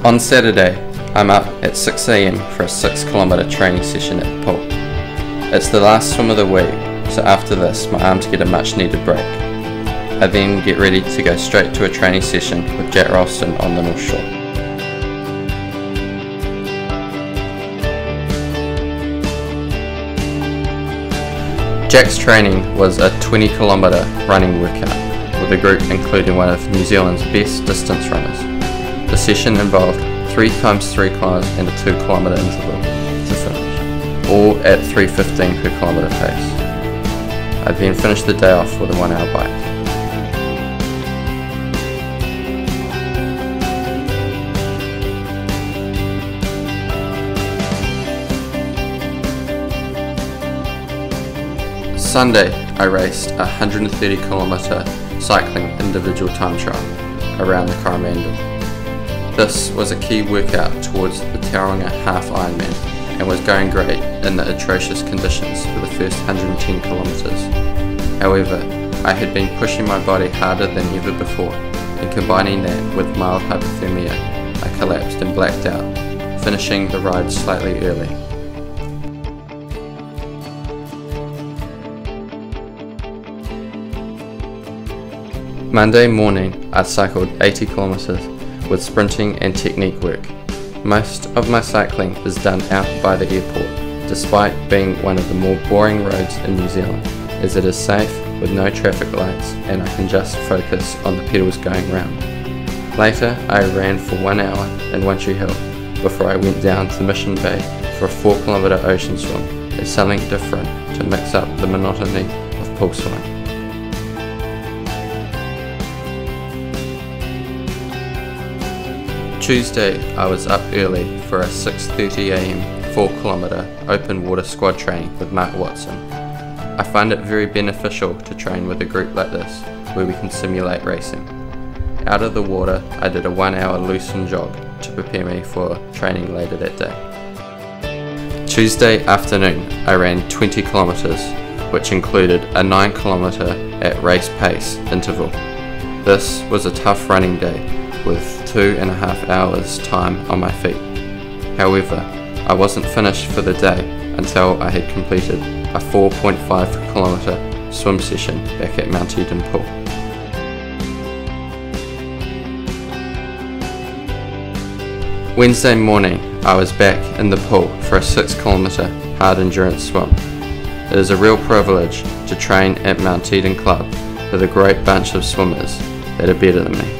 On Saturday, I'm up at 6 AM for a 6-kilometre training session at the pool. It's the last swim of the week, so after this my arms get a much needed break. I then get ready to go straight to a training session with Jack Ralston on the North Shore. Jack's training was a 20-kilometre running workout with a group including one of New Zealand's best distance runners. The session involved 3 times 3 kilometres and a 2-kilometre interval to finish, all at 3:15 per kilometre pace. I then finished the day off with a 1-hour bike. Sunday, I raced a 130-kilometre cycling individual time trial around the Coromandel. This was a key workout towards the Tauranga Half Ironman and was going great in the atrocious conditions for the first 110 kilometres. However, I had been pushing my body harder than ever before, and combining that with mild hypothermia, I collapsed and blacked out, finishing the ride slightly early. Monday morning, I cycled 80 kilometres with sprinting and technique work. Most of my cycling is done out by the airport, despite being one of the more boring roads in New Zealand, as it is safe with no traffic lights and I can just focus on the pedals going round. Later, I ran for 1 hour in One Tree Hill before I went down to Mission Bay for a 4-kilometre ocean swim as something different to mix up the monotony of pool swimming. Tuesday, I was up early for a 6:30 AM 4-kilometre open water squad training with Mark Watson. I find it very beneficial to train with a group like this where we can simulate racing. Out of the water, I did a 1-hour loosen jog to prepare me for training later that day. Tuesday afternoon, I ran 20 kilometres, which included a 9-kilometre at race pace interval. This was a tough running day with 2.5 hours time on my feet. However, I wasn't finished for the day until I had completed a 4.5 kilometre swim session back at Mount Eden Pool. Wednesday morning, I was back in the pool for a 6-kilometre hard endurance swim. It is a real privilege to train at Mount Eden Club with a great bunch of swimmers that are better than me.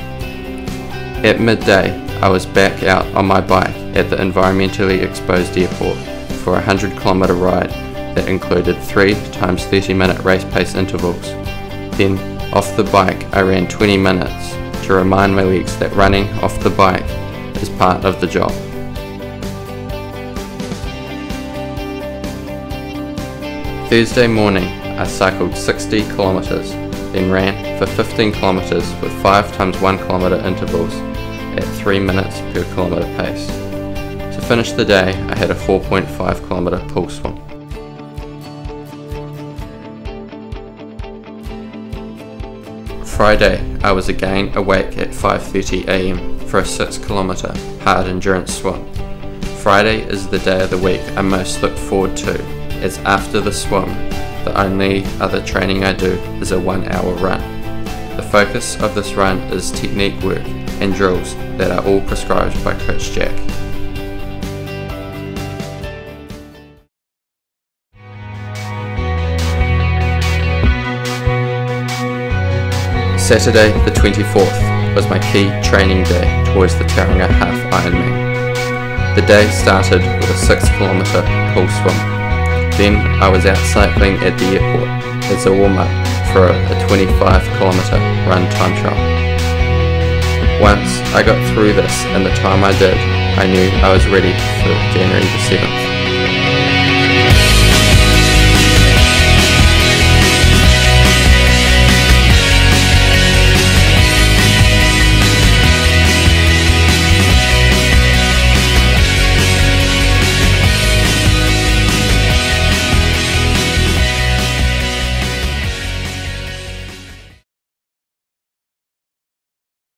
At midday, I was back out on my bike at the environmentally exposed airport for a 100-kilometre ride that included 3 times 30-minute race pace intervals. Then, off the bike, I ran 20 minutes to remind my legs that running off the bike is part of the job. Thursday morning, I cycled 60 kilometres, then ran for 15 kilometres with 5 times 1 kilometre intervals at 3 minutes per kilometre pace. To finish the day, I had a 4.5 kilometre pool swim. Friday, I was again awake at 5:30 AM for a 6-kilometre hard endurance swim. Friday is the day of the week I most look forward to, as after the swim, the only other training I do is a 1-hour run. The focus of this run is technique work and drills that are all prescribed by Coach Jack. Saturday the 24th was my key training day towards the Tauranga Half Ironman. The day started with a 6-kilometre pool swim. Then I was out cycling at the airport as a warm-up for a 25-kilometre run time trial. Once I got through this in the time I did, I knew I was ready for January the 7th.